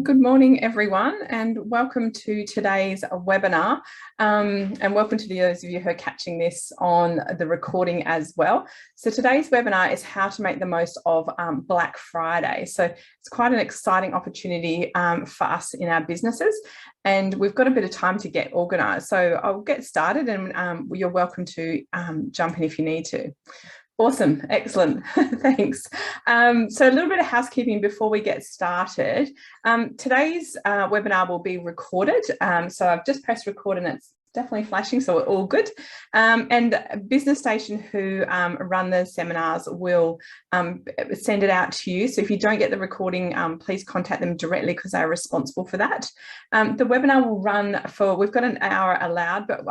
Good morning, everyone, and welcome to today's webinar. And welcome to those of you who are catching this on the recording as well. So today's webinar is how to make the most of Black Friday. So it's quite an exciting opportunity for us in our businesses, and we've got a bit of time to get organised. So I'll get started, and you're welcome to jump in if you need to. Awesome, excellent, thanks. So a little bit of housekeeping before we get started. Today's webinar will be recorded. So I've just pressed record and it's definitely flashing, so we're all good. And Business Station, who run the seminars, will send it out to you. So if you don't get the recording, please contact them directly because they're responsible for that. The webinar will run for, we've got an hour allowed, but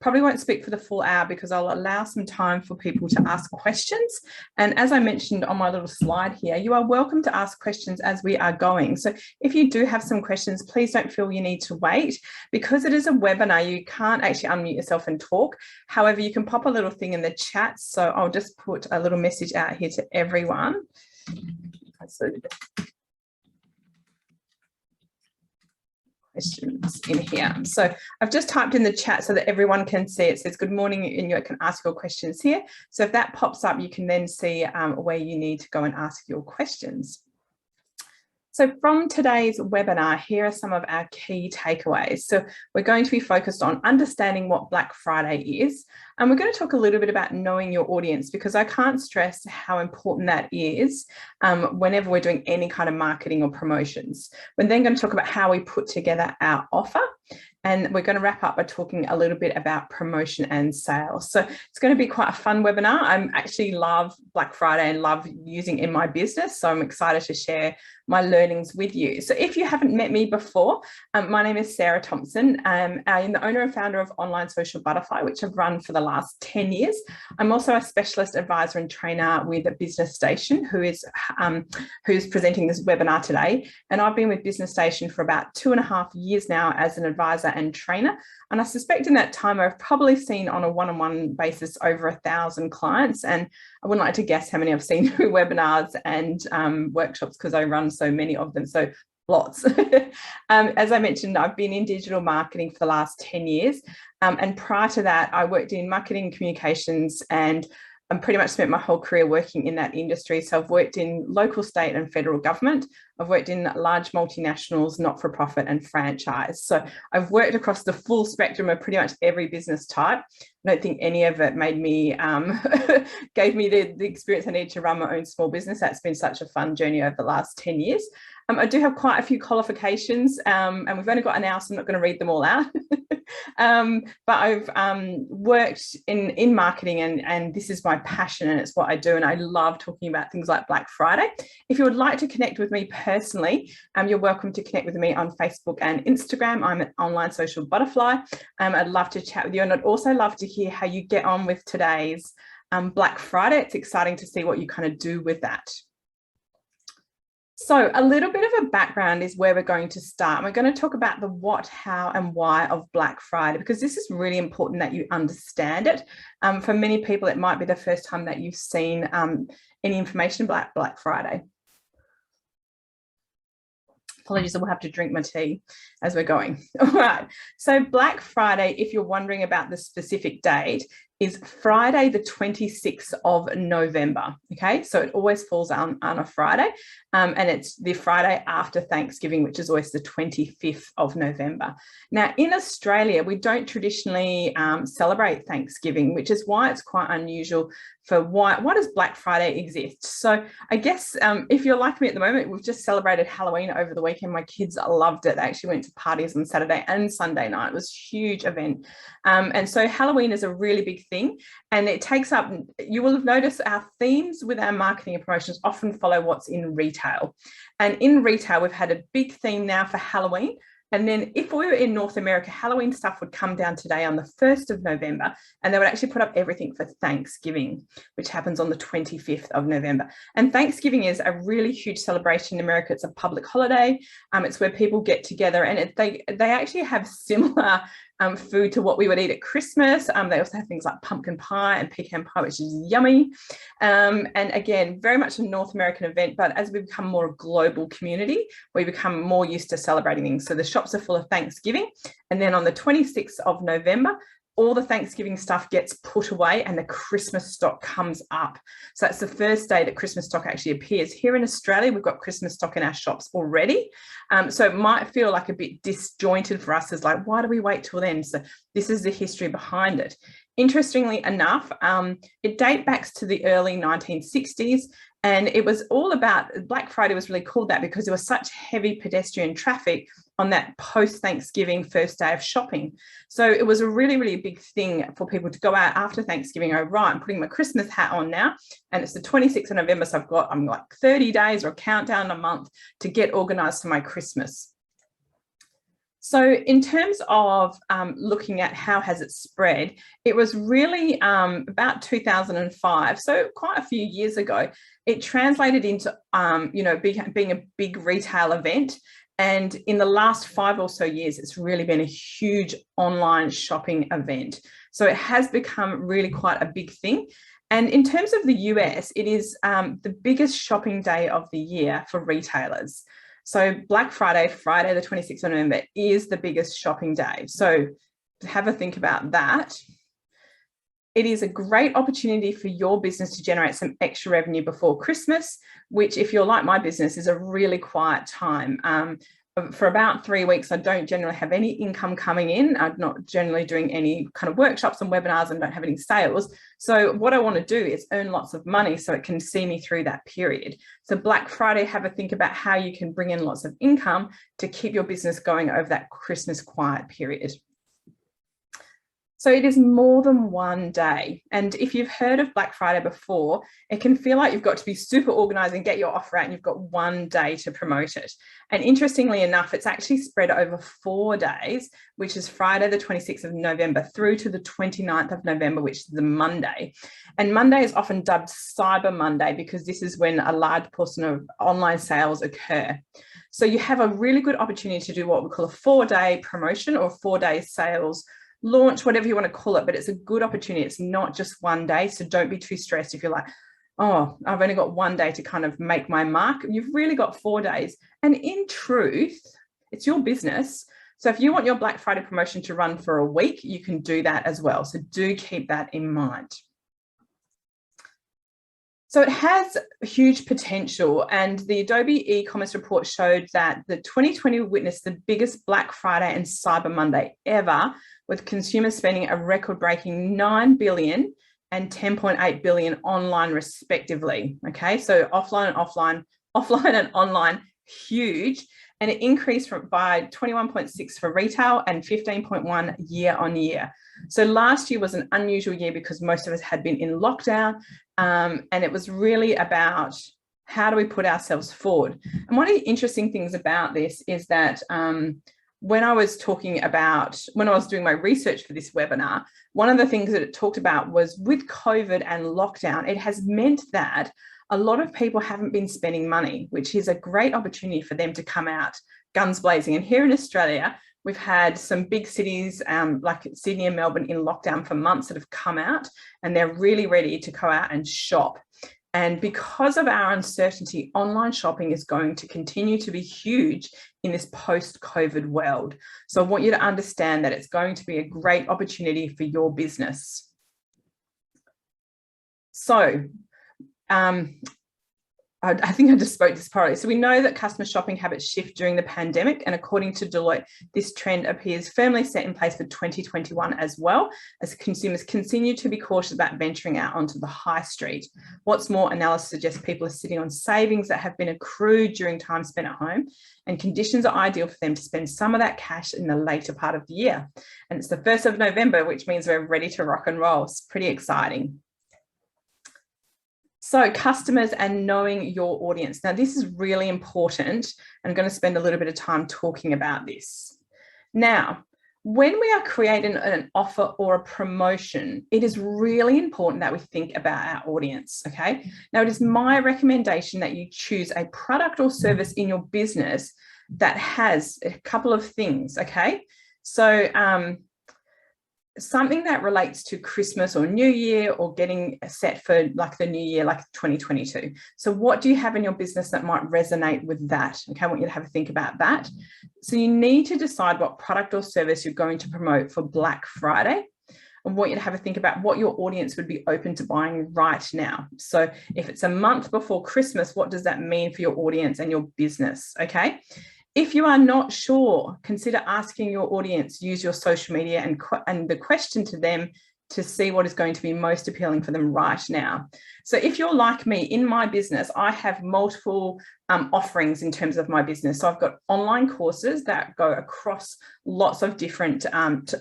probably won't speak for the full hour because I'll allow some time for people to ask questions. And as I mentioned on my little slide here, you are welcome to ask questions as we are going. So if you do have some questions, please don't feel you need to wait. Because it is a webinar, you can't actually unmute yourself and talk. However, you can pop a little thing in the chat. So I'll just put a little message out here to everyone. Questions in here. So I've just typed in the chat so that everyone can see. It says good morning and you can ask your questions here. So if that pops up, you can then see where you need to go and ask your questions. So from today's webinar, here are some of our key takeaways. So we're going to be focused on understanding what Black Friday is. And we're going to talk a little bit about knowing your audience, because I can't stress how important that is whenever we're doing any kind of marketing or promotions. We're then going to talk about how we put together our offer. And we're going to wrap up by talking a little bit about promotion and sales. So it's going to be quite a fun webinar. I actually love Black Friday and love using it in my business. So I'm excited to share my learnings with you. So if you haven't met me before, my name is Sarah Thompson. I'm the owner and founder of Online Social Butterfly, which I've run for the last 10 years. I'm also a specialist advisor and trainer with a Business Station, who's presenting this webinar today. And I've been with Business Station for about 2.5 years now as an advisor and trainer. And I suspect in that time, I've probably seen on a one-on-one basis over 1,000 clients. And I wouldn't like to guess how many I've seen through webinars and workshops because I run so many of them. So lots. As I mentioned, I've been in digital marketing for the last 10 years. And prior to that, I worked in marketing communications and pretty much spent my whole career working in that industry. So I've worked in local, state and federal government. I've worked in large multinationals, not-for-profit and franchise. So I've worked across the full spectrum of pretty much every business type. I don't think any of it made me, gave me the experience I need to run my own small business. That's been such a fun journey over the last 10 years. I do have quite a few qualifications and we've only got an hour, so I'm not going to read them all out. But I've worked in marketing and this is my passion and it's what I do. And I love talking about things like Black Friday. If you would like to connect with me personally, you're welcome to connect with me on Facebook and Instagram. I'm at Online Social Butterfly. I'd love to chat with you, and I'd also love to hear how you get on with today's Black Friday. It's exciting to see what you kind of do with that. So a little bit of a background is where we're going to start. We're going to talk about the what, how and why of Black Friday, because this is really important that you understand it. For many people, it might be the first time that you've seen any information about Black Friday. Apologies, I will have to drink my tea as we're going. All right, so Black Friday, if you're wondering about the specific date, is Friday the 26th of November, okay? So it always falls on a Friday, and it's the Friday after Thanksgiving, which is always the 25th of November. Now, in Australia, we don't traditionally celebrate Thanksgiving, which is why it's quite unusual for why does Black Friday exist? So I guess if you're like me at the moment, we've just celebrated Halloween over the weekend. My kids loved it. They actually went to parties on Saturday and Sunday night. It was a huge event. And so Halloween is a really big thing, and it takes up, you will have noticed our themes with our marketing and promotions often follow what's in retail. And in retail, we've had a big theme now for Halloween. And then if we were in North America, Halloween stuff would come down today on the 1st of November, and they would actually put up everything for Thanksgiving, which happens on the 25th of November. And Thanksgiving is a really huge celebration in America. It's a public holiday. It's where people get together, and they actually have similar food to what we would eat at Christmas. They also have things like pumpkin pie and pecan pie, which is yummy. And again, very much a North American event, but as we become more a global community, we become more used to celebrating things. So the shops are full of Thanksgiving. And then on the 26th of November, all the Thanksgiving stuff gets put away and the Christmas stock comes up. So that's the first day that Christmas stock actually appears. Here in Australia, we've got Christmas stock in our shops already. So it might feel like a bit disjointed for us, as like, why do we wait till then? So this is the history behind it. Interestingly enough, it dates back to the early 1960s. And it was all about, Black Friday was really called that because there was such heavy pedestrian traffic on that post-Thanksgiving first day of shopping. So it was a really, really big thing for people to go out after Thanksgiving. Oh, right, I'm putting my Christmas hat on now. And it's the 26th of November. So I'm like 30 days or a countdown a month to get organized for my Christmas. So in terms of looking at how has it spread, it was really about 2005, so quite a few years ago, it translated into, being a big retail event. And in the last 5 or so years, it's really been a huge online shopping event. So it has become really quite a big thing. And in terms of the US, it is the biggest shopping day of the year for retailers. So Black Friday, Friday, the 26th of November, is the biggest shopping day. So have a think about that. It is a great opportunity for your business to generate some extra revenue before Christmas, which, if you're like my business, is a really quiet time. For about 3 weeks, I don't generally have any income coming in. I'm not generally doing any kind of workshops and webinars and don't have any sales. So what I want to do is earn lots of money so it can see me through that period. So Black Friday, have a think about how you can bring in lots of income to keep your business going over that Christmas quiet period. So it is more than one day. And if you've heard of Black Friday before, it can feel like you've got to be super organized and get your offer out and you've got one day to promote it. And interestingly enough, it's actually spread over 4 days, which is Friday, the 26th of November through to the 29th of November, which is the Monday. And Monday is often dubbed Cyber Monday because this is when a large portion of online sales occur. So you have a really good opportunity to do what we call a 4-day promotion or 4-day sales launch, whatever you want to call it, but it's a good opportunity. It's not just one day. So don't be too stressed if you're like, oh, I've only got one day to kind of make my mark. You've really got 4 days. And in truth, it's your business. So if you want your Black Friday promotion to run for a week, you can do that as well. So do keep that in mind. So it has huge potential, and the Adobe e-commerce report showed that the 2020 witnessed the biggest Black Friday and Cyber Monday ever, with consumers spending a record-breaking $9 billion and $10.8 billion online respectively. Okay, so offline and online, huge, and it increased by 21.6 for retail and 15.1 year on year. So last year was an unusual year because most of us had been in lockdown, and it was really about how do we put ourselves forward. And one of the interesting things about this is that when I was doing my research for this webinar, one of the things that it talked about was with COVID and lockdown, it has meant that a lot of people haven't been spending money, which is a great opportunity for them to come out guns blazing. And here in Australia, we've had some big cities like Sydney and Melbourne in lockdown for months that have come out, and they're really ready to go out and shop. And because of our uncertainty, online shopping is going to continue to be huge in this post-COVID world. So I want you to understand that it's going to be a great opportunity for your business. So I think I just spoke this partly. So we know that customer shopping habits shift during the pandemic, and according to Deloitte, this trend appears firmly set in place for 2021 as well, as consumers continue to be cautious about venturing out onto the high street. What's more, analysis suggests people are sitting on savings that have been accrued during time spent at home, and conditions are ideal for them to spend some of that cash in the later part of the year. And it's the 1st of November, which means we're ready to rock and roll. It's pretty exciting. So customers and knowing your audience. Now, this is really important. I'm going to spend a little bit of time talking about this. Now, when we are creating an offer or a promotion, it is really important that we think about our audience, okay? Now, it is my recommendation that you choose a product or service in your business that has a couple of things, okay? So something that relates to Christmas or New Year, or getting set for like the new year, like 2022. So what do you have in your business that might resonate with that? Okay, I want you to have a think about that. So you need to decide what product or service you're going to promote for Black Friday. I want you to have a think about what your audience would be open to buying right now. So if it's a month before Christmas, what does that mean for your audience and your business? Okay. If you are not sure, consider asking your audience, use your social media and the question to them to see what is going to be most appealing for them right now. So if you're like me, in my business, I have multiple offerings in terms of my business. So I've got online courses that go across lots of different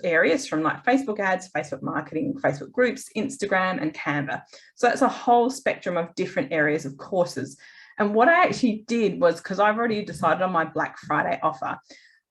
areas, from like Facebook ads, Facebook marketing, Facebook groups, Instagram, and Canva. So that's a whole spectrum of different areas of courses. And what I actually did was, because I've already decided on my Black Friday offer,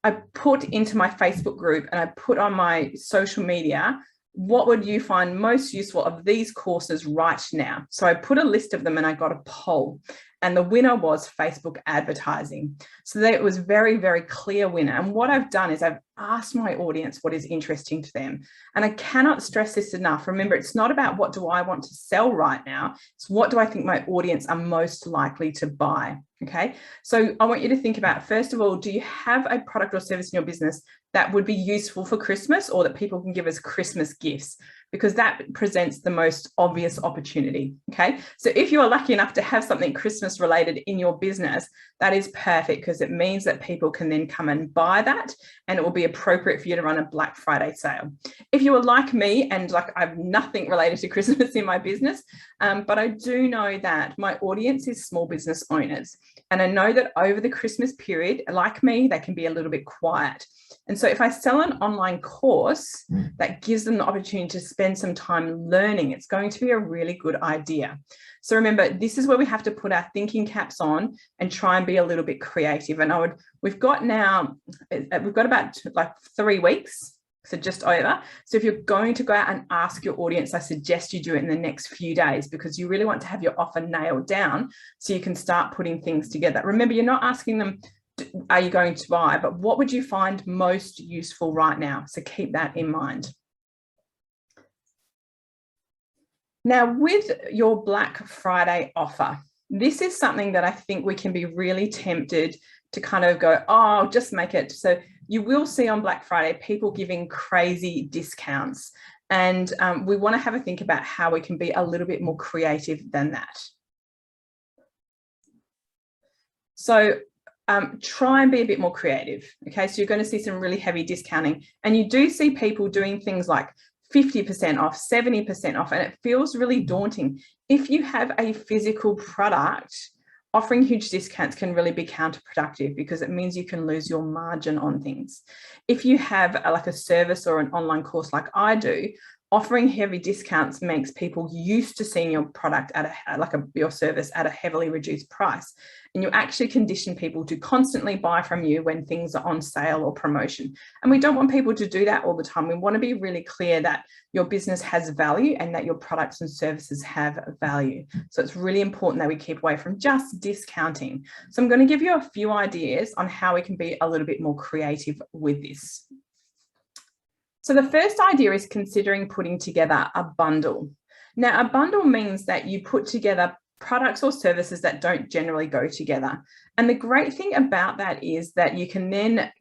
I put into my Facebook group and I put on my social media, what would you find most useful of these courses right now? So I put a list of them and I got a poll, and the winner was Facebook advertising. So that was very, very clear winner. And what I've done is I've asked my audience what is interesting to them. And I cannot stress this enough. Remember, it's not about what do I want to sell right now. It's what do I think my audience are most likely to buy. Okay. So I want you to think about, first of all, do you have a product or service in your business that would be useful for Christmas, or that people can give as Christmas gifts? Because that presents the most obvious opportunity. Okay. So if you are lucky enough to have something Christmas related in your business, that is perfect, because it means that people can then come and buy that, and it will be appropriate for you to run a Black Friday sale. If you are like me and like I have nothing related to Christmas in my business, but I do know that my audience is small business owners. And I know that over the Christmas period, like me, they can be a little bit quiet. And so if I sell an online course that gives them the opportunity to spend some time learning, it's going to be a really good idea. So remember, this is where we have to put our thinking caps on and try and be a little bit creative. And we've got about like 3 weeks, so just over. So if you're going to go out and ask your audience, I suggest you do it in the next few days, because you really want to have your offer nailed down so you can start putting things together. Remember, you're not asking them, are you going to buy, but what would you find most useful right now? So keep that in mind. Now, with your Black Friday offer, this is something that I think we can be really tempted to kind of go, oh, I'll just make it. So you will see on Black Friday people giving crazy discounts. And we want to have a think about how we can be a little bit more creative than that. So try and be a bit more creative. Okay, so you're going to see some really heavy discounting, and you do see people doing things like 50% off, 70% off, and it feels really daunting. If you have a physical product, offering huge discounts can really be counterproductive, because it means you can lose your margin on things. If you have like a service or an online course like I do, offering heavy discounts makes people used to seeing your product at your service at a heavily reduced price. And you actually condition people to constantly buy from you when things are on sale or promotion. And we don't want people to do that all the time. We want to be really clear that your business has value and that your products and services have value. So it's really important that we keep away from just discounting. So I'm going to give you a few ideas on how we can be a little bit more creative with this. So the first idea is considering putting together a bundle. Now, a bundle means that you put together products or services that don't generally go together. And the great thing about that is that you can then,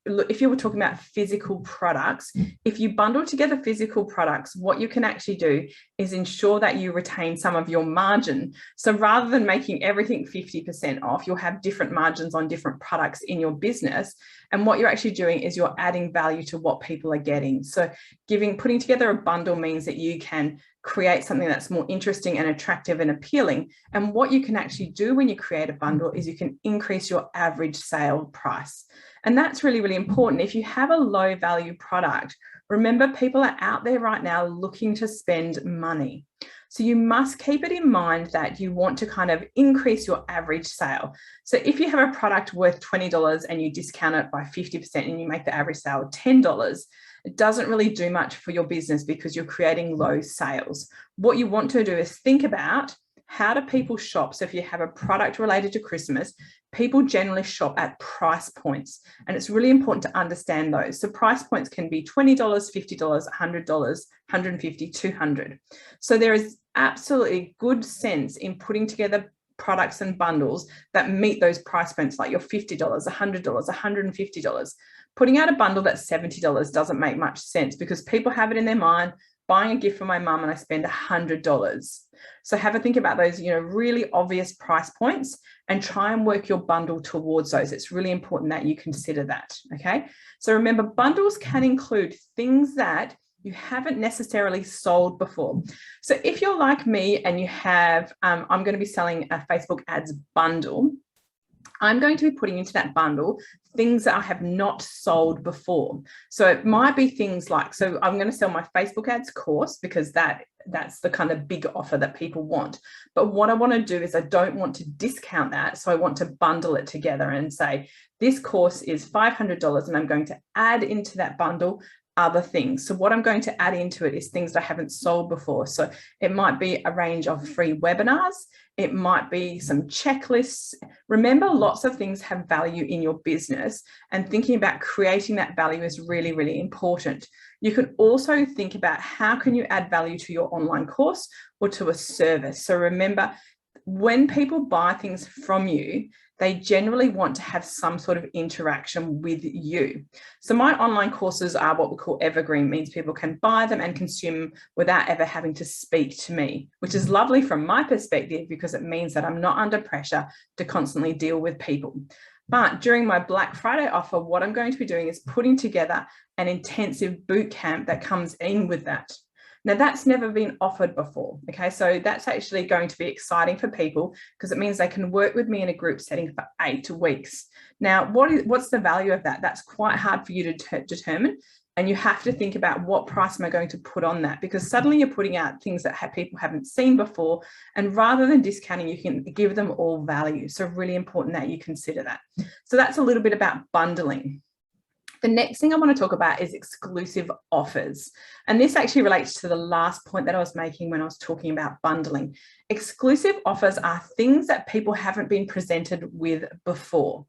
if you were talking about physical products, if you bundle together physical products, what you can actually do is ensure that you retain some of your margin. So rather than making everything 50% off, you'll have different margins on different products in your business. And what you're actually doing is you're adding value to what people are getting. So putting together a bundle means that you can create something that's more interesting and attractive and appealing. And what you can actually do when you create a bundle is you can increase your average sale price. And that's really, really important. If you have a low value product, remember, people are out there right now looking to spend money. So you must keep it in mind that you want to kind of increase your average sale. So if you have a product worth $20 and you discount it by 50% and you make the average sale $10, it doesn't really do much for your business because you're creating low sales. What you want to do is think about how do people shop? So if you have a product related to Christmas, people generally shop at price points, and it's really important to understand those. So price points can be $20, $50, $100, $150, $200. So there is absolutely good sense in putting together products and bundles that meet those price points, like your $50, $100, $150. Putting out a bundle that's $70 doesn't make much sense, because people have it in their mind, buying a gift for my mum and I spend $100. So have a think about those, really obvious price points, and try and work your bundle towards those. It's really important that you consider that, okay? So remember, bundles can include things that you haven't necessarily sold before. So if you're like me and you have, I'm going to be selling a Facebook ads bundle, I'm going to be putting into that bundle things that I have not sold before. So it might be things like, so I'm going to sell my Facebook ads course, because that's the kind of big offer that people want. But what I want to do is I don't want to discount that. So I want to bundle it together and say, this course is $500 and I'm going to add into that bundle other things. So what I'm going to add into it is things that I haven't sold before. So it might be a range of free webinars. It might be some checklists. Remember, lots of things have value in your business, and thinking about creating that value is really, really important. You can also think about how can you add value to your online course or to a service. So remember, when people buy things from you, they generally want to have some sort of interaction with you. So my online courses are what we call evergreen, means people can buy them and consume them without ever having to speak to me, which is lovely from my perspective, because it means that I'm not under pressure to constantly deal with people. But during my Black Friday offer, what I'm going to be doing is putting together an intensive boot camp that comes in with that. Now, that's never been offered before, okay? So that's actually going to be exciting for people, because it means they can work with me in a group setting for 8 weeks. Now, what's the value of that? That's quite hard for you to determine, and you have to think about what price am I going to put on that, because suddenly you're putting out things that people haven't seen before, and rather than discounting, you can give them all value. So really important that you consider that. So that's a little bit about bundling. The next thing I want to talk about is exclusive offers. And this actually relates to the last point that I was making when I was talking about bundling. Exclusive offers are things that people haven't been presented with before.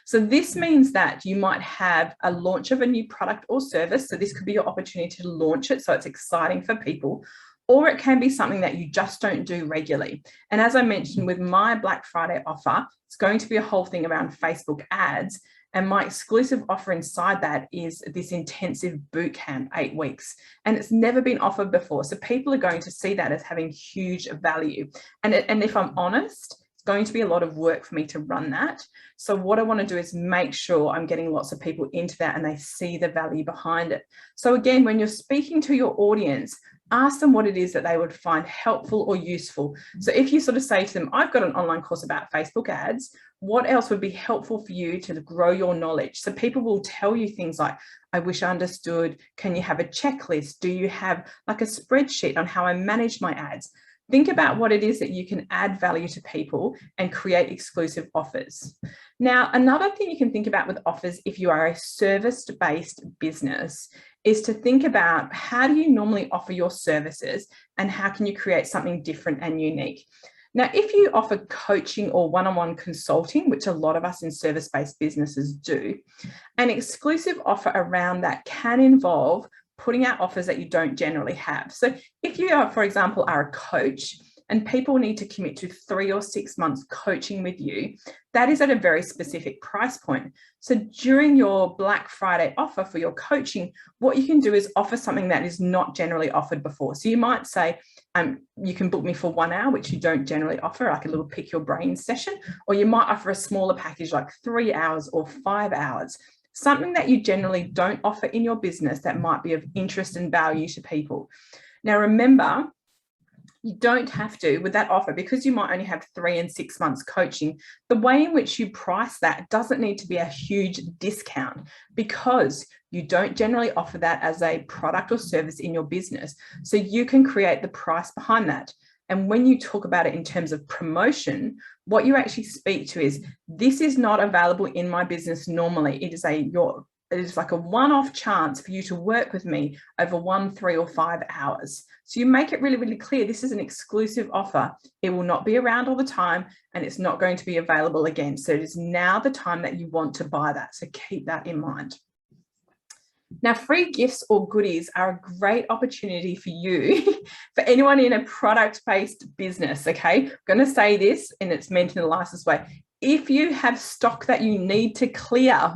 So this means that you might have a launch of a new product or service. So this could be your opportunity to launch it, so it's exciting for people. Or it can be something that you just don't do regularly. And as I mentioned with my Black Friday offer, it's going to be a whole thing around Facebook ads. And my exclusive offer inside that is this intensive boot camp, 8 weeks. And it's never been offered before. So people are going to see that as having huge value. And if I'm honest, it's going to be a lot of work for me to run that. So what I want to do is make sure I'm getting lots of people into that and they see the value behind it. So again, when you're speaking to your audience, ask them what it is that they would find helpful or useful. So if you sort of say to them, I've got an online course about Facebook ads, what else would be helpful for you to grow your knowledge? So people will tell you things like, I wish I understood, can you have a checklist? Do you have like a spreadsheet on how I manage my ads? Think about what it is that you can add value to people and create exclusive offers. Now, another thing you can think about with offers, if you are a service-based business, is to think about how do you normally offer your services and how can you create something different and unique. Now, if you offer coaching or one-on-one consulting, which a lot of us in service-based businesses do, an exclusive offer around that can involve putting out offers that you don't generally have. So if you are, for example, are a coach and people need to commit to 3 or 6 months coaching with you, that is at a very specific price point. So during your Black Friday offer for your coaching, what you can do is offer something that is not generally offered before. So you might say, you can book me for 1 hour, which you don't generally offer, like a little pick your brain session, or you might offer a smaller package like 3 hours or 5 hours. Something that you generally don't offer in your business that might be of interest and value to people. Now, remember, you don't have to, with that offer, because you might only have 3 and 6 months coaching, the way in which you price that doesn't need to be a huge discount, because you don't generally offer that as a product or service in your business. So you can create the price behind that. And when you talk about it in terms of promotion, what you actually speak to is, this is not available in my business normally. It is it is like a one-off chance for you to work with me over 1, 3, or 5 hours. So you make it really, really clear this is an exclusive offer. It will not be around all the time and it's not going to be available again. So it is now the time that you want to buy that. So keep that in mind. Now, free gifts or goodies are a great opportunity for you, for anyone in a product-based business, okay? I'm going to say this, and it's meant in the nicest way. If you have stock that you need to clear,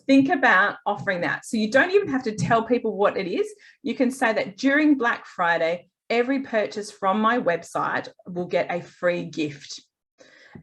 think about offering that. So you don't even have to tell people what it is. You can say that during Black Friday, every purchase from my website will get a free gift.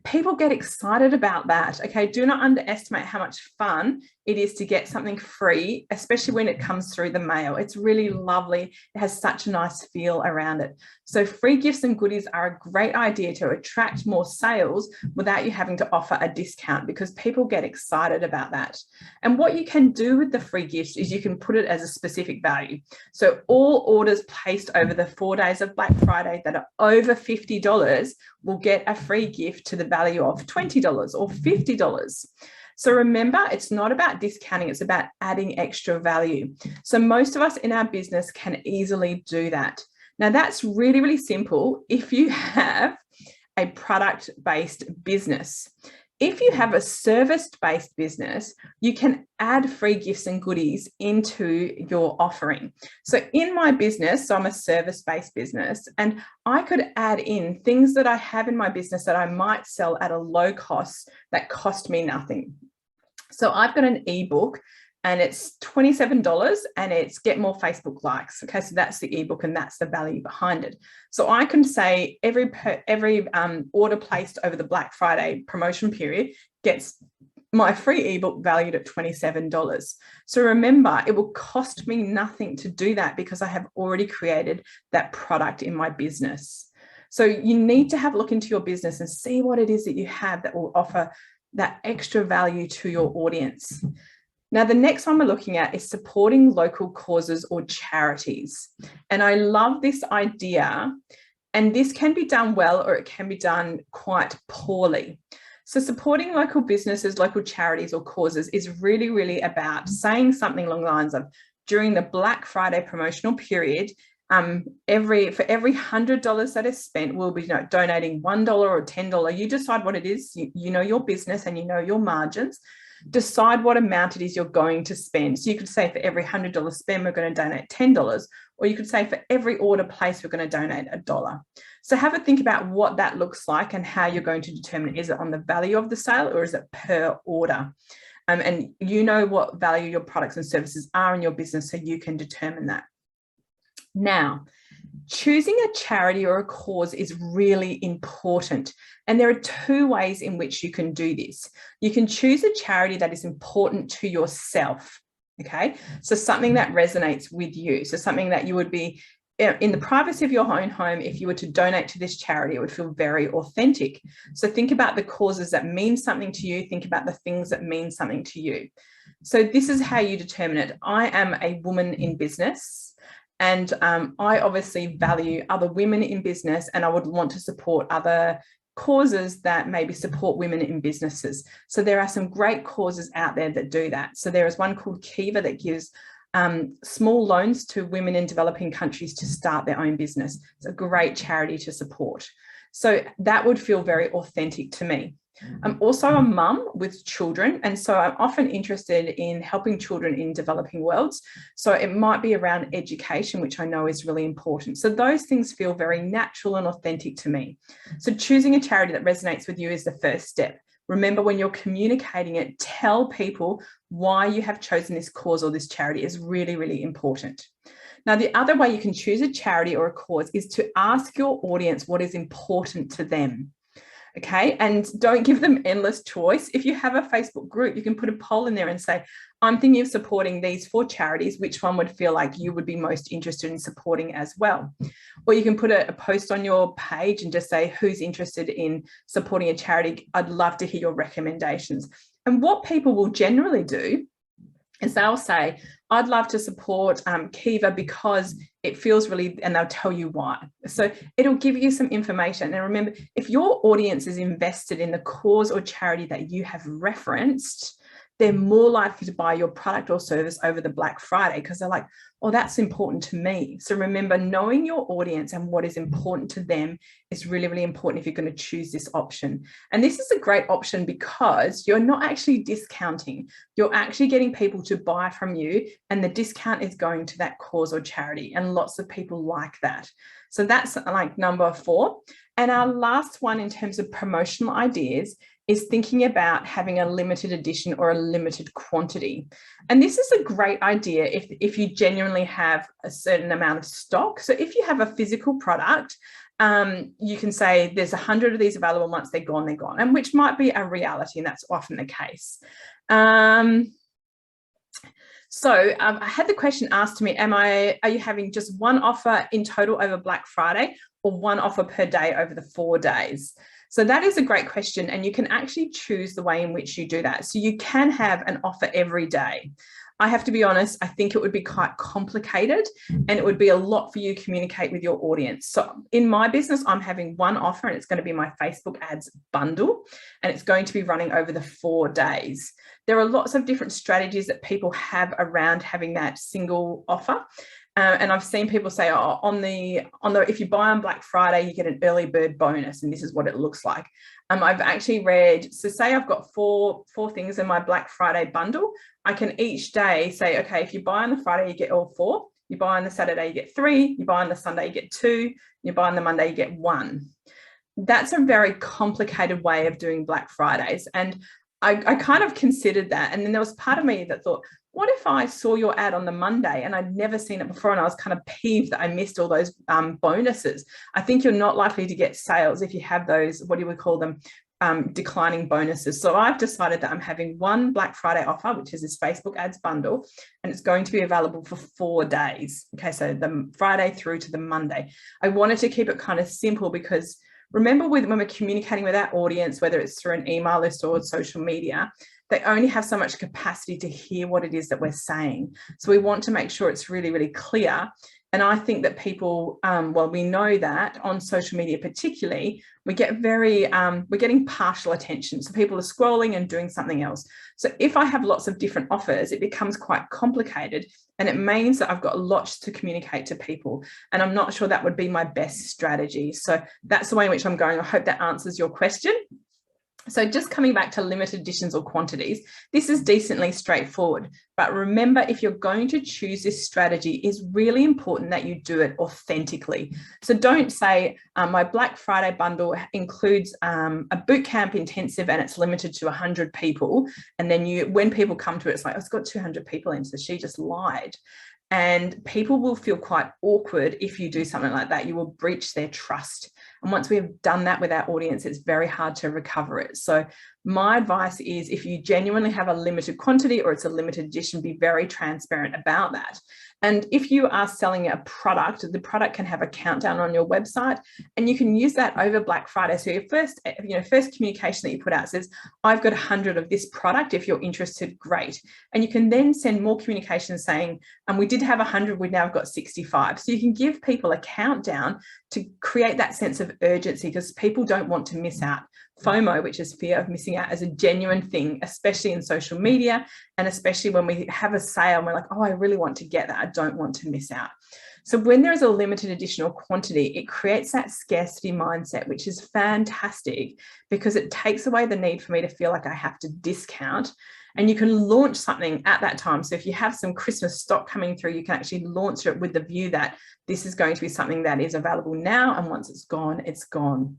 People get excited about that. Okay, do not underestimate how much fun it is to get something free, especially when it comes through the mail. It's really lovely. It has such a nice feel around it. So free gifts and goodies are a great idea to attract more sales without you having to offer a discount, because people get excited about that. And what you can do with the free gifts is you can put it as a specific value. So all orders placed over the 4 days of Black Friday that are over $50 will get a free gift to the value of $20 or $50. So remember, it's not about discounting, it's about adding extra value. So most of us in our business can easily do that. Now that's really, really simple if you have a product-based business. If you have a service-based business, you can add free gifts and goodies into your offering. So in my business, so I'm a service-based business, and I could add in things that I have in my business that I might sell at a low cost that cost me nothing. So I've got an ebook and it's $27 and it's get more Facebook likes. Okay, so that's the ebook and that's the value behind it. So I can say every order placed over the Black Friday promotion period gets my free ebook valued at $27. So remember, it will cost me nothing to do that because I have already created that product in my business. So you need to have a look into your business and see what it is that you have that will offer that extra value to your audience. Now, the next one we're looking at is supporting local causes or charities. And I love this idea, and this can be done well or it can be done quite poorly. So supporting local businesses, local charities or causes is really, really about saying something along the lines of, during the Black Friday promotional period, for every $100 that is spent, we'll be donating $1 or $10. You decide what it is. You know your business and you know your margins. Decide what amount it is you're going to spend. So you could say for every $100 spent, we're going to donate $10, or you could say for every order placed, we're going to donate $1. So have a think about what that looks like and how you're going to determine, is it on the value of the sale or is it per order? And you know what value your products and services are in your business, so you can determine that. Now, choosing a charity or a cause is really important. And there are 2 ways in which you can do this. You can choose a charity that is important to yourself. Okay, so something that resonates with you. So something that you would be in the privacy of your own home, if you were to donate to this charity, it would feel very authentic. So think about the causes that mean something to you. Think about the things that mean something to you. So this is how you determine it. I am a woman in business. And I obviously value other women in business, and I would want to support other causes that maybe support women in businesses. So there are some great causes out there that do that. So there is one called Kiva that gives small loans to women in developing countries to start their own business. It's a great charity to support. So that would feel very authentic to me. I'm also a mum with children, and so I'm often interested in helping children in developing worlds. So it might be around education, which I know is really important. So those things feel very natural and authentic to me. So choosing a charity that resonates with you is the first step. Remember, when you're communicating it, tell people why you have chosen this cause or this charity is really, really important. Now, the other way you can choose a charity or a cause is to ask your audience what is important to them. Okay, and don't give them endless choice. If you have a Facebook group, you can put a poll in there and say, I'm thinking of supporting these 4 charities. Which one would feel like you would be most interested in supporting as well? Or you can put a post on your page and just say, who's interested in supporting a charity? I'd love to hear your recommendations. And what people will generally do is they'll say, I'd love to support Kiva because it feels really, and they'll tell you why. So it'll give you some information. And remember, if your audience is invested in the cause or charity that you have referenced, they're more likely to buy your product or service over the Black Friday because they're like, oh, that's important to me. So remember, knowing your audience and what is important to them is really, really important if you're going to choose this option. And this is a great option because you're not actually discounting. You're actually getting people to buy from you, and the discount is going to that cause or charity. And lots of people like that. So that's like number 4. And our last one in terms of promotional ideas is thinking about having a limited edition or a limited quantity. And this is a great idea if you genuinely have a certain amount of stock. So if you have a physical product, you can say there's 100 of these available. Once they're gone, and which might be a reality, and that's often the case. So I had the question asked to me, are you having just one offer in total over Black Friday or one offer per day over the 4 days? So that is a great question, and you can actually choose the way in which you do that. So you can have an offer every day. I have to be honest, I think it would be quite complicated and it would be a lot for you to communicate with your audience. So in my business, I'm having one offer, and it's going to be my Facebook ads bundle, and it's going to be running over the 4 days. There are lots of different strategies that people have around having that single offer. And I've seen people say, oh, if you buy on Black Friday, you get an early bird bonus, and this is what it looks like. I've actually read, so say I've got four things in my Black Friday bundle. I can each day say, okay, if you buy on the Friday, you get all 4. You buy on the Saturday, you get 3. You buy on the Sunday, you get 2. You buy on the Monday, you get 1. That's a very complicated way of doing Black Fridays. And I kind of considered that. And then there was part of me that thought, what if I saw your ad on the Monday and I'd never seen it before, and I was kind of peeved that I missed all those bonuses? I think you're not likely to get sales if you have those, what do we call them, declining bonuses. So I've decided that I'm having one Black Friday offer, which is this Facebook ads bundle, and it's going to be available for 4 days. Okay, so the Friday through to the Monday. I wanted to keep it kind of simple because remember, when we're communicating with our audience, whether it's through an email list or social media, they only have so much capacity to hear what it is that we're saying. So we want to make sure it's really, really clear. And I think that people, we know that on social media particularly, we get we're getting partial attention. So people are scrolling and doing something else. So if I have lots of different offers, it becomes quite complicated, and it means that I've got lots to communicate to people. And I'm not sure that would be my best strategy. So that's the way in which I'm going. I hope that answers your question. So just coming back to limited editions or quantities, this is decently straightforward. But remember, if you're going to choose this strategy, it's really important that you do it authentically. So don't say my Black Friday bundle includes a bootcamp intensive and it's limited to 100 people. And then when people come to it, it's like, oh, it's got 200 people in, so she just lied. And people will feel quite awkward if you do something like that. You will breach their trust. And once we have done that with our audience, it's very hard to recover it. So my advice is, if you genuinely have a limited quantity or it's a limited edition, be very transparent about that. And if you are selling a product, the product can have a countdown on your website, and you can use that over Black Friday. So your first communication that you put out says, I've got 100 of this product. If you're interested, great. And you can then send more communications saying, we did have 100, we've now got 65. So you can give people a countdown to create that sense of urgency, because people don't want to miss out. FOMO, which is fear of missing out, is a genuine thing, especially in social media, and especially when we have a sale and we're like, oh, I really want to get that. I don't want to miss out. So when there is a limited additional quantity, it creates that scarcity mindset, which is fantastic because it takes away the need for me to feel like I have to discount. And you can launch something at that time. So if you have some Christmas stock coming through, you can actually launch it with the view that this is going to be something that is available now. And once it's gone, it's gone.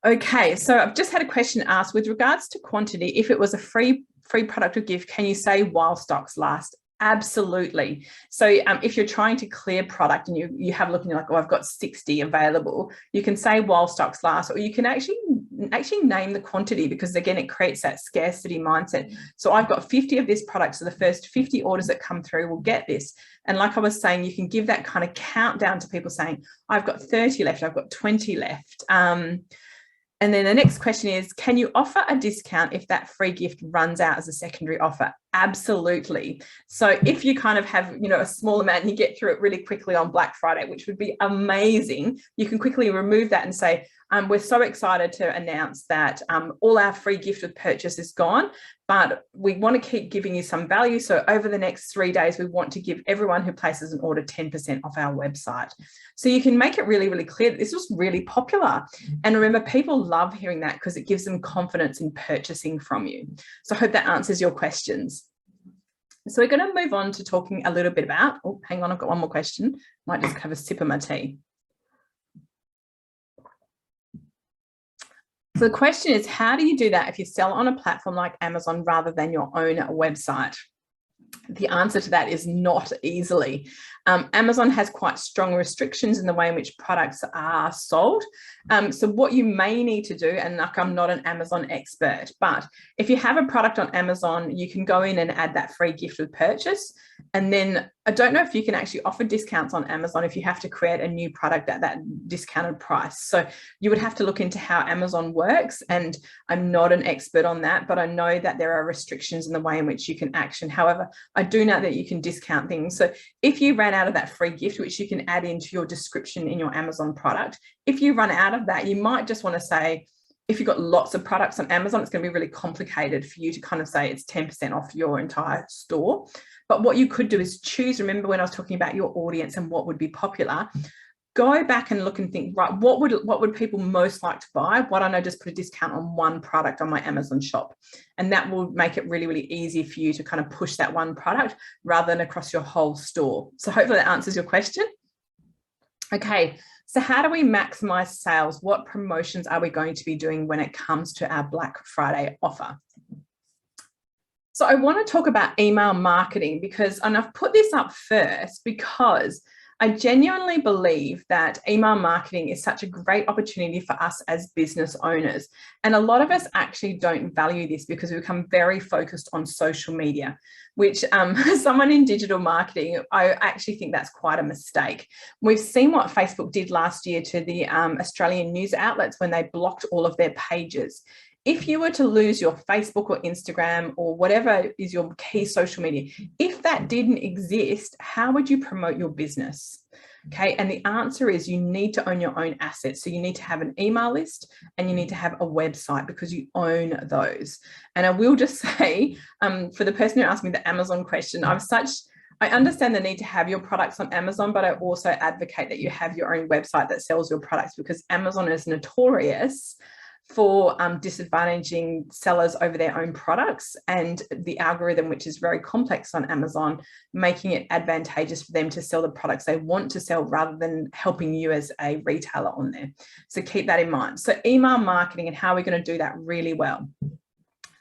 Okay, so I've just had a question asked with regards to quantity. If it was a free product or gift, can you say while stocks last? Absolutely. So if you're trying to clear product and you have a look and you're like, oh, I've got 60 available, you can say while stocks last, or you can actually name the quantity, because again, it creates that scarcity mindset. So I've got 50 of this product, so the first 50 orders that come through will get this. And like I was saying, you can give that kind of countdown to people saying, I've got 30 left, I've got 20 left. And then the next question is, can you offer a discount if that free gift runs out as a secondary offer? Absolutely. So if you kind of have, a small amount and you get through it really quickly on Black Friday, which would be amazing, you can quickly remove that and say, we're so excited to announce that all our free gift with purchase is gone, but we want to keep giving you some value. So over the next 3 days, we want to give everyone who places an order 10% off our website. So you can make it really, really clear that this was really popular. And remember, people love hearing that because it gives them confidence in purchasing from you. So I hope that answers your questions. So we're going to move on to talking a little bit about, oh, hang on, I've got one more question. Might just have a sip of my tea. So the question is, how do you do that if you sell on a platform like Amazon rather than your own website? The answer to that is not easily. Amazon has quite strong restrictions in the way in which products are sold. So what you may need to do, and like, I'm not an Amazon expert, but if you have a product on Amazon, you can go in and add that free gift with purchase. And then I don't know if you can actually offer discounts on Amazon if you have to create a new product at that discounted price. So you would have to look into how Amazon works. And I'm not an expert on that, but I know that there are restrictions in the way in which you can action. However, I do know that you can discount things. So if you ran out of that free gift, which you can add into your description in your Amazon product, if you run out of that, you might just want to say, if you've got lots of products on Amazon, it's going to be really complicated for you to kind of say it's 10% off your entire store. But what you could do is choose, remember when I was talking about your audience and what would be popular, go back and look and think, right, what would people most like to buy? Why don't I just put a discount on one product on my Amazon shop? And that will make it really, really easy for you to kind of push that one product rather than across your whole store. So hopefully that answers your question. Okay, so how do we maximize sales? What promotions are we going to be doing when it comes to our Black Friday offer? So I want to talk about email marketing because, and I've put this up first because I genuinely believe that email marketing is such a great opportunity for us as business owners. And a lot of us actually don't value this because we become very focused on social media, which as someone in digital marketing, I actually think that's quite a mistake. We've seen what Facebook did last year to the Australian news outlets when they blocked all of their pages. If you were to lose your Facebook or Instagram or whatever is your key social media, if that didn't exist, how would you promote your business? Okay, and the answer is you need to own your own assets. So you need to have an email list and you need to have a website because you own those. And I will just say, for the person who asked me the Amazon question, I understand the need to have your products on Amazon, but I also advocate that you have your own website that sells your products because Amazon is notorious for disadvantaging sellers over their own products, and the algorithm, which is very complex on Amazon, making it advantageous for them to sell the products they want to sell rather than helping you as a retailer on there. So keep that in mind. So email marketing and how we're going to do that really well.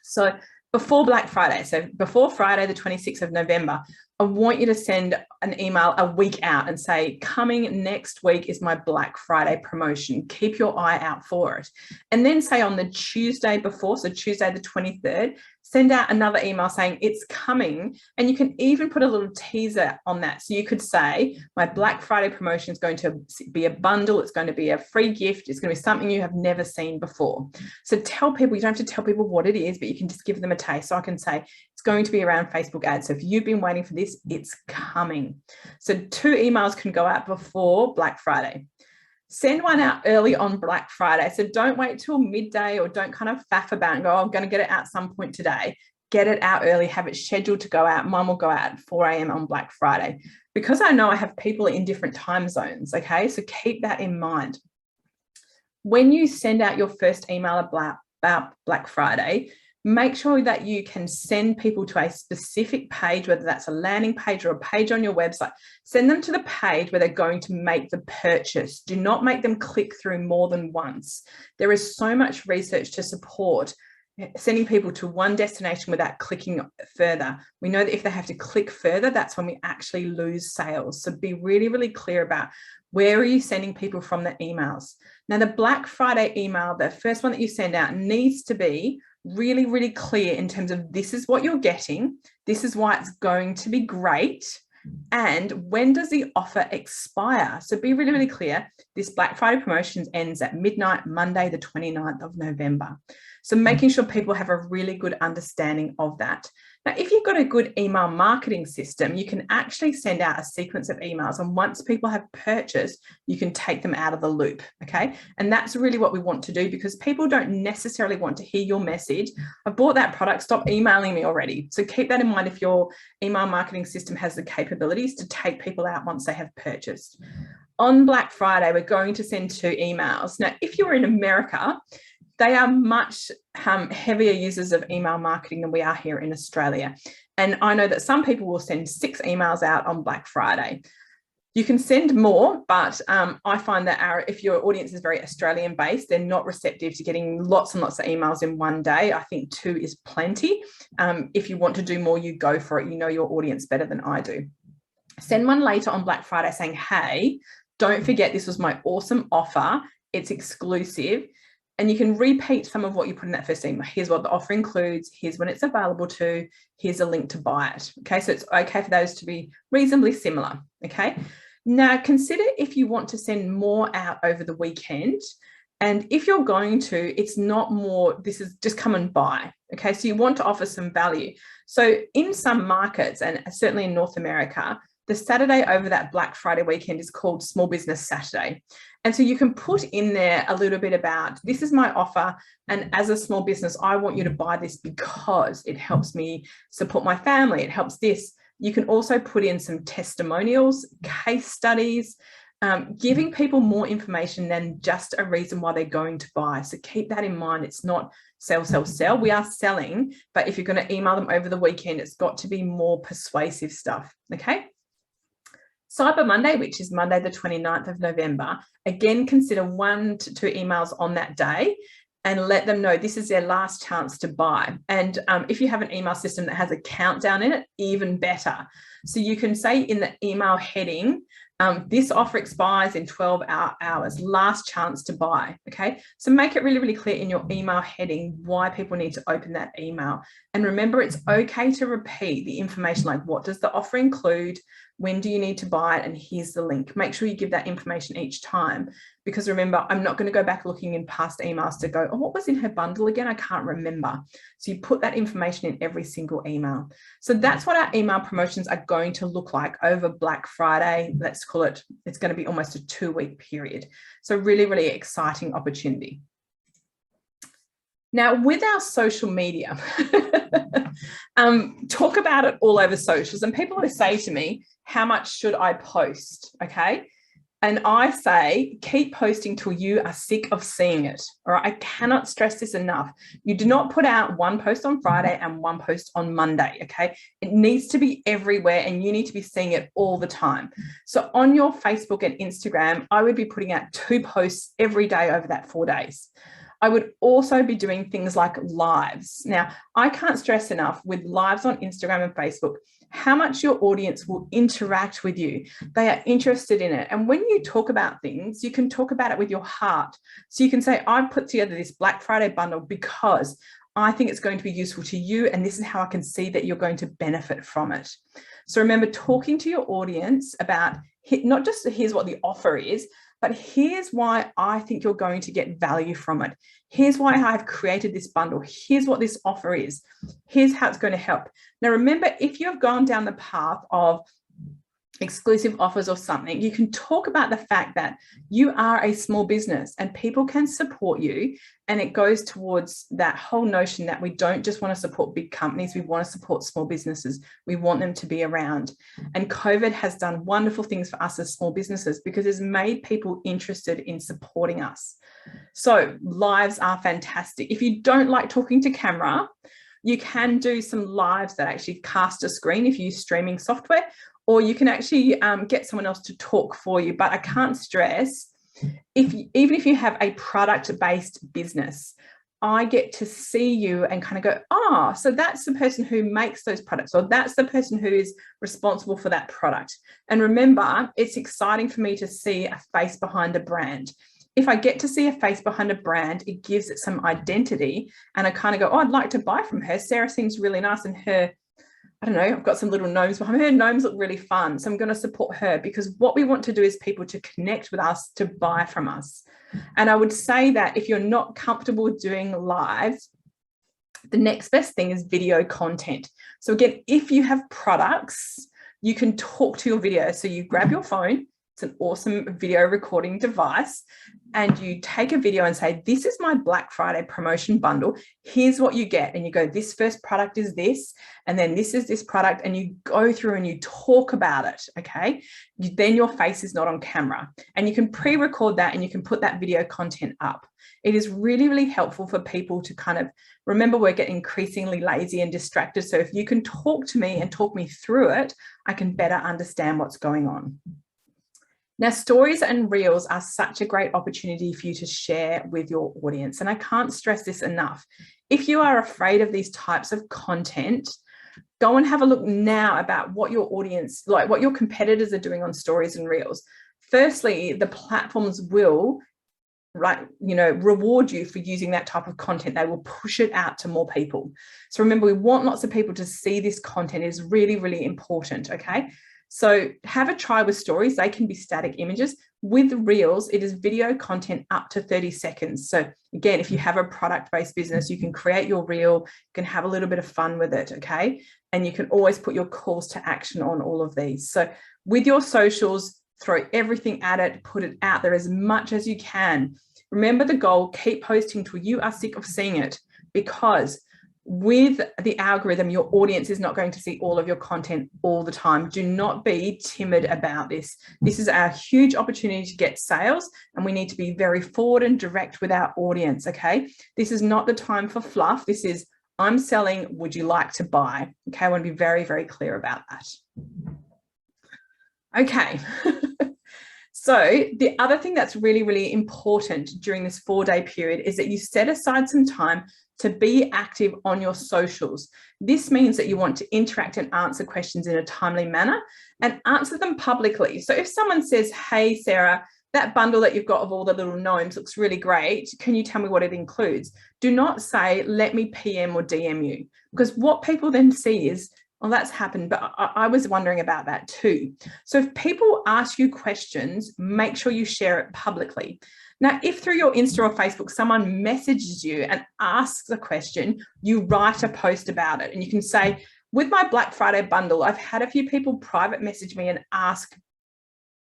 So before Black Friday, so before Friday, the 26th of November, I want you to send an email a week out and say, coming next week is my Black Friday promotion. Keep your eye out for it. And then say on the Tuesday before, so Tuesday the 23rd, send out another email saying it's coming. And you can even put a little teaser on that. So you could say, my Black Friday promotion is going to be a bundle. It's going to be a free gift. It's going to be something you have never seen before. So tell people, you don't have to tell people what it is, but you can just give them a taste. So I can say, it's going to be around Facebook ads. So if you've been waiting for this, it's coming. So 2 emails can go out before Black Friday. Send one out early on Black Friday. So don't wait till midday or don't kind of faff about and go, oh, I'm going to get it out some point today. Get it out early, have it scheduled to go out. Mine will go out at 4 a.m. on Black Friday because I know I have people in different time zones. Okay, so keep that in mind. When you send out your first email about Black Friday, make sure that you can send people to a specific page, whether that's a landing page or a page on your website. Send them to the page where they're going to make the purchase. Do not make them click through more than once. There is so much research to support sending people to one destination without clicking further. We know that if they have to click further, that's when we actually lose sales. So be really, really clear about where are you sending people from the emails. Now, the Black Friday email, the first one that you send out, needs to be really, really clear in terms of this is what you're getting. This is why it's going to be great. And when does the offer expire? So be really, really clear. This Black Friday promotion ends at midnight, Monday, the 29th of November. So making sure people have a really good understanding of that. Now, if you've got a good email marketing system, you can actually send out a sequence of emails. And once people have purchased, you can take them out of the loop, okay? And that's really what we want to do, because people don't necessarily want to hear your message. I bought that product, stop emailing me already. So keep that in mind if your email marketing system has the capabilities to take people out once they have purchased. On Black Friday, we're going to send 2 emails. Now, if you're in America, they are much heavier users of email marketing than we are here in Australia. And I know that some people will send 6 emails out on Black Friday. You can send more, but I find that if your audience is very Australian based, they're not receptive to getting lots and lots of emails in one day. I think 2 is plenty. If you want to do more, you go for it. You know your audience better than I do. Send one later on Black Friday saying, hey, don't forget this was my awesome offer. It's exclusive. And you can repeat some of what you put in that first email. Here's what the offer includes. Here's when it's available to. Here's a link to buy it. Okay, so it's okay for those to be reasonably similar. Okay, now consider if you want to send more out over the weekend. And if you're going to, it's not more, this is just come and buy. Okay, so you want to offer some value. So in some markets, and certainly in North America, the Saturday over that Black Friday weekend is called Small Business Saturday. And so you can put in there a little bit about, this is my offer. And as a small business, I want you to buy this because it helps me support my family. It helps this. You can also put in some testimonials, case studies, giving people more information than just a reason why they're going to buy. So keep that in mind. It's not sell, sell, sell. We are selling, but if you're going to email them over the weekend, it's got to be more persuasive stuff. Okay. Cyber Monday, which is Monday, the 29th of November, again, consider 1 to 2 emails on that day and let them know this is their last chance to buy. And if you have an email system that has a countdown in it, even better. So you can say in the email heading, this offer expires in 12 hours, last chance to buy, okay? So make it really, really clear in your email heading why people need to open that email. And remember, it's okay to repeat the information like what does the offer include, when do you need to buy it, and here's the link. Make sure you give that information each time, because remember, I'm not going to go back looking in past emails to go, oh, what was in her bundle again? I can't remember. So you put that information in every single email. So that's what our email promotions are going to look like over Black Friday. Let's call it, it's going to be almost a 2-week period. So really, really exciting opportunity. Now, with our social media, talk about it all over socials. And people always say to me, how much should I post? Okay. And I say, keep posting till you are sick of seeing it. All right. I cannot stress this enough. You do not put out 1 post on Friday and 1 post on Monday. Okay. It needs to be everywhere and you need to be seeing it all the time. So on your Facebook and Instagram, I would be putting out 2 posts every day over that 4 days. I would also be doing things like lives. Now, I can't stress enough with lives on Instagram and Facebook, how much your audience will interact with you. They are interested in it. And when you talk about things, you can talk about it with your heart. So you can say, I've put together this Black Friday bundle because I think it's going to be useful to you. And this is how I can see that you're going to benefit from it. So remember, talking to your audience about not just here's what the offer is, but here's why I think you're going to get value from it. Here's why I've created this bundle. Here's what this offer is. Here's how it's going to help. Now, remember, if you have gone down the path of exclusive offers or something, you can talk about the fact that you are a small business and people can support you. And it goes towards that whole notion that we don't just want to support big companies. We want to support small businesses. We want them to be around. And COVID has done wonderful things for us as small businesses because it's made people interested in supporting us. So lives are fantastic. If you don't like talking to camera, you can do some lives that actually cast a screen if you use streaming software, or you can actually get someone else to talk for you. But I can't stress, even if you have a product-based business, I get to see you and kind of go, oh, so that's the person who makes those products, or that's the person who is responsible for that product. And remember, it's exciting for me to see a face behind a brand. If I get to see a face behind a brand, it gives it some identity. And I kind of go, oh, I'd like to buy from her. Sarah seems really nice, and her, I don't know, I've got some little gnomes behind her. Gnomes look really fun. So I'm going to support her, because what we want to do is people to connect with us, to buy from us. And I would say that if you're not comfortable with doing lives, The next best thing is video content. So again, if you have products, you can talk to your video. So you grab your phone, it's an awesome video recording device, and you take a video and say, this is my Black Friday promotion bundle. Here's what you get. And you go, this first product is this, and then this is this product, and you go through and you talk about it, okay? Then your face is not on camera, and you can pre-record that and you can put that video content up. It is really, really helpful for people to kind of remember we're getting increasingly lazy and distracted. So if you can talk to me and talk me through it, I can better understand what's going on. Now, stories and reels are such a great opportunity for you to share with your audience. And I can't stress this enough. If you are afraid of these types of content, go and have a look now about what your audience, like what your competitors are doing on stories and reels. Firstly, the platforms will reward you for using that type of content. They will push it out to more people. So remember, we want lots of people to see this content. It is really, really important, okay? So have a try with stories. They can be static images. With reels, it is video content up to 30 seconds. So again, if you have a product-based business, you can create your reel, you can have a little bit of fun with it, okay? And you can always put your calls to action on all of these. So with your socials, throw everything at it, put it out there as much as you can. Remember the goal, keep posting till you are sick of seeing it, because with the algorithm, your audience is not going to see all of your content all the time. Do not be timid about this. This is our huge opportunity to get sales, and we need to be very forward and direct with our audience, okay? This is not the time for fluff. This is, I'm selling, would you like to buy? Okay, I want to be very, very clear about that. Okay. So the other thing that's really, really important during this 4-day period is that you set aside some time to be active on your socials. This means that you want to interact and answer questions in a timely manner and answer them publicly. So if someone says, hey, Sarah, that bundle that you've got of all the little gnomes looks really great. Can you tell me what it includes? Do not say, let me PM or DM you, because what people then see is, well, that's happened, but I was wondering about that too. So if people ask you questions, make sure you share it publicly. Now, if through your Insta or Facebook, someone messages you and asks a question, you write a post about it. And you can say, with my Black Friday bundle, I've had a few people private message me and ask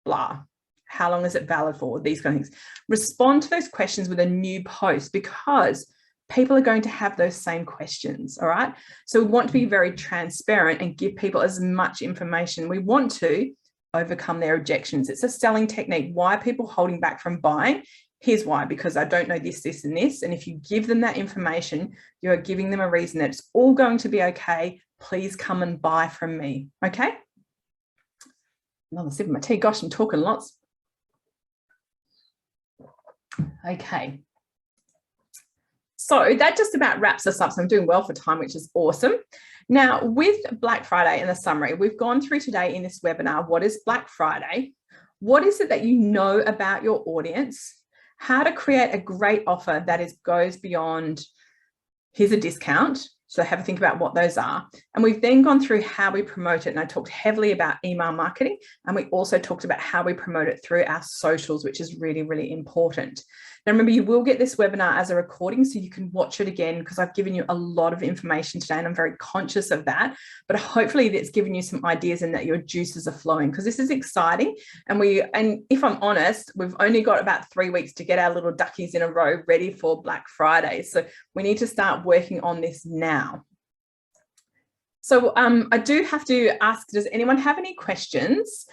blah. How long is it valid for? These kind of things. Respond to those questions with a new post, because people are going to have those same questions, all right? So we want to be very transparent and give people as much information. We want to overcome their objections. It's a selling technique. Why are people holding back from buying? Here's why, because I don't know this, this, and this. And if you give them that information, you are giving them a reason that it's all going to be okay. Please come and buy from me, okay? Another sip of my tea. Gosh, I'm talking lots. Okay. So that just about wraps us up. So I'm doing well for time, which is awesome. Now, with Black Friday and the summary, we've gone through today in this webinar, what is Black Friday? What is it that you know about your audience? How to create a great offer that goes beyond, here's a discount. So have a think about what those are. And we've then gone through how we promote it. And I talked heavily about email marketing. And we also talked about how we promote it through our socials, which is really, really important. Now, remember, you will get this webinar as a recording, so you can watch it again, because I've given you a lot of information today and I'm very conscious of that. But hopefully that's given you some ideas and that your juices are flowing, because this is exciting. And if I'm honest, we've only got about 3 weeks to get our little duckies in a row ready for Black Friday. So we need to start working on this now. So I do have to ask, does anyone have any questions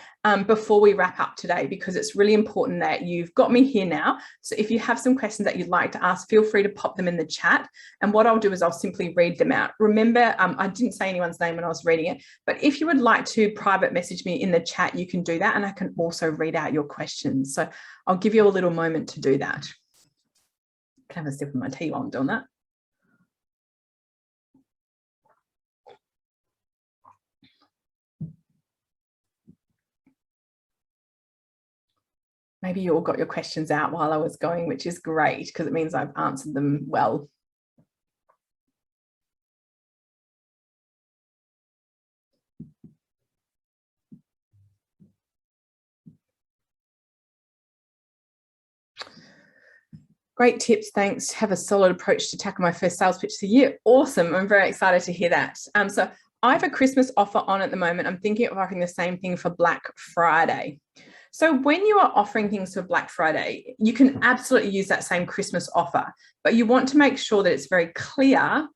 before we wrap up today? Because it's really important that you've got me here now. So if you have some questions that you'd like to ask, feel free to pop them in the chat. And what I'll do is I'll simply read them out. Remember, I didn't say anyone's name when I was reading it, but if you would like to private message me in the chat, you can do that. And I can also read out your questions. So I'll give you a little moment to do that. I can have a sip of my tea while I'm doing that. Maybe you all got your questions out while I was going, which is great, because it means I've answered them well. Great tips, thanks. Have a solid approach to tackle my first sales pitch of the year. Awesome, I'm very excited to hear that. So I have a Christmas offer on at the moment. I'm thinking of offering the same thing for Black Friday. So when you are offering things for Black Friday, you can absolutely use that same Christmas offer, but you want to make sure that it's very clear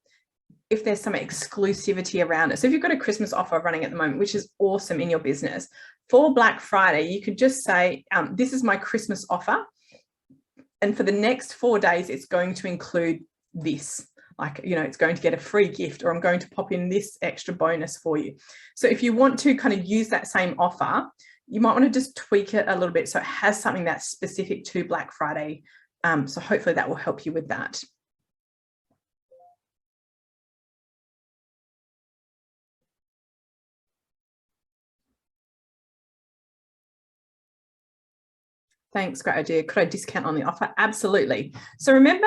if there's some exclusivity around it. So if you've got a Christmas offer running at the moment, which is awesome in your business, for Black Friday, you could just say, this is my Christmas offer. And for the next 4 days, it's going to include this. Like, it's going to get a free gift, or I'm going to pop in this extra bonus for you. So if you want to kind of use that same offer, you might want to just tweak it a little bit so it has something that's specific to Black Friday. So hopefully that will help you with that. Thanks, great idea. Could I discount on the offer? Absolutely. So remember,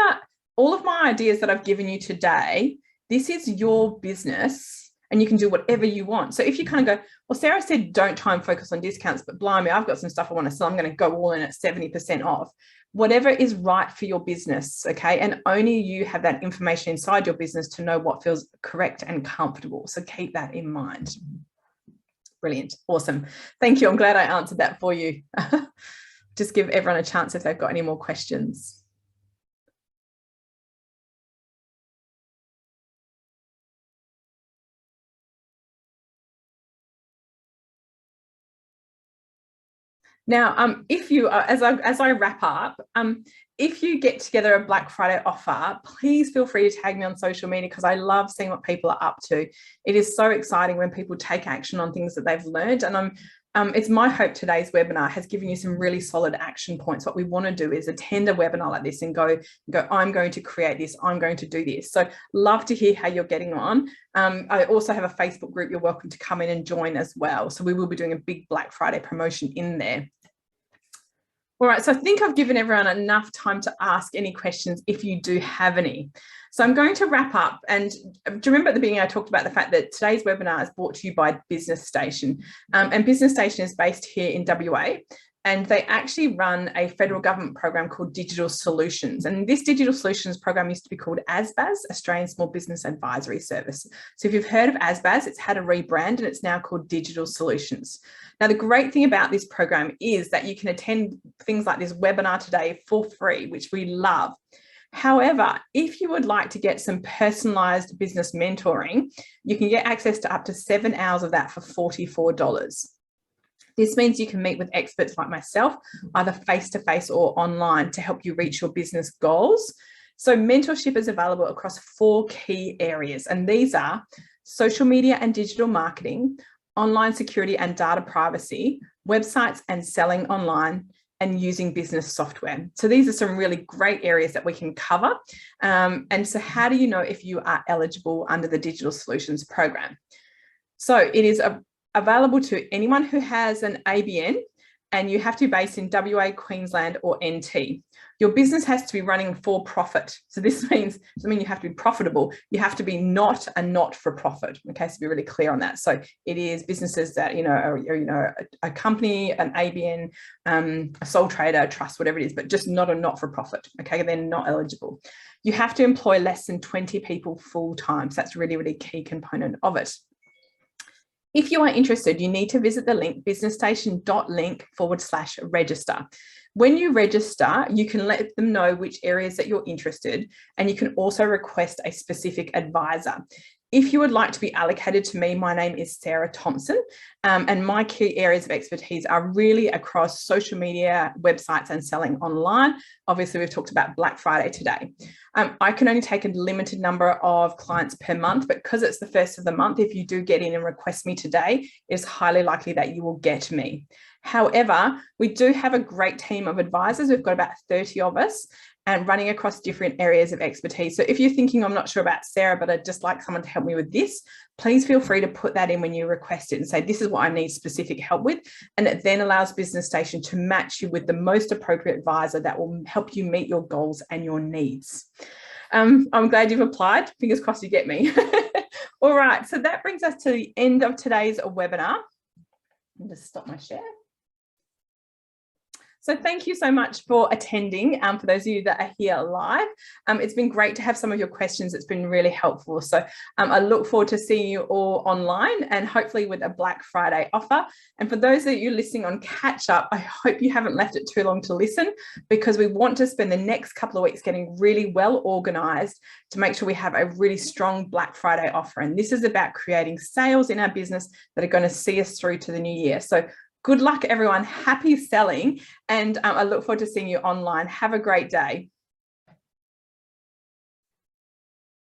all of my ideas that I've given you today, this is your business and you can do whatever you want. So if you kind of go, well, Sarah said, don't try and focus on discounts, but blimey, I've got some stuff I want to sell. I'm going to go all in at 70% off. Whatever is right for your business, okay? And only you have that information inside your business to know what feels correct and comfortable. So keep that in mind. Brilliant. Awesome. Thank you. I'm glad I answered that for you. Just give everyone a chance if they've got any more questions. Now, if you are, as I wrap up, if you get together a Black Friday offer, please feel free to tag me on social media, because I love seeing what people are up to. It is so exciting when people take action on things that they've learned. And it's my hope today's webinar has given you some really solid action points. What we want to do is attend a webinar like this and go, I'm going to create this, I'm going to do this. So love to hear how you're getting on. I also have a Facebook group you're welcome to come in and join as well. So we will be doing a big Black Friday promotion in there. All right, so I think I've given everyone enough time to ask any questions if you do have any. So I'm going to wrap up. And do you remember at the beginning I talked about the fact that today's webinar is brought to you by Business Station. And Business Station is based here in WA. And they actually run a federal government program called Digital Solutions. And this Digital Solutions program used to be called ASBAS, Australian Small Business Advisory Service. So if you've heard of ASBAS, it's had a rebrand and it's now called Digital Solutions. Now, the great thing about this program is that you can attend things like this webinar today for free, which we love. However, if you would like to get some personalized business mentoring, you can get access to up to 7 hours of that for $44. This means you can meet with experts like myself, either face-to-face or online, to help you reach your business goals. So mentorship is available across 4 key areas, and these are social media and digital marketing, online security and data privacy, websites and selling online, and using business software. So these are some really great areas that we can cover. And so how do you know if you are eligible under the Digital Solutions program? So it is available to anyone who has an ABN, and you have to be based in WA, Queensland or NT. Your business has to be running for profit. So this means, you have to be profitable. You have to be not a not-for-profit. Okay, so be really clear on that. So it is businesses that, are a company, an ABN, a sole trader, a trust, whatever it is, but just not a not-for-profit. Okay, they're not eligible. You have to employ less than 20 people full-time. So that's a really, really key component of it. If you are interested, you need to visit the link businessstation.link/register. When you register, you can let them know which areas that you're interested, and you can also request a specific advisor. If you would like to be allocated to me, my name is Sarah Thompson, and my key areas of expertise are really across social media, websites, and selling online. Obviously, we've talked about Black Friday today. I can only take a limited number of clients per month, but because it's the first of the month, if you do get in and request me today, it's highly likely that you will get me. However, we do have a great team of advisors. We've got about 30 of us, and running across different areas of expertise. So if you're thinking, I'm not sure about Sarah, but I'd just like someone to help me with this, please feel free to put that in when you request it and say, this is what I need specific help with. And it then allows Business Station to match you with the most appropriate advisor that will help you meet your goals and your needs. I'm glad you've applied. Fingers crossed you get me. All right, so that brings us to the end of today's webinar. I'll just stop my share. So thank you so much for attending. For those of you that are here live, it's been great to have some of your questions. It's been really helpful. So I look forward to seeing you all online and hopefully with a Black Friday offer. And for those of you listening on catch up, I hope you haven't left it too long to listen, because we want to spend the next couple of weeks getting really well organized to make sure we have a really strong Black Friday offer. And this is about creating sales in our business that are going to see us through to the new year. So good luck, everyone. Happy selling. And I look forward to seeing you online. Have a great day.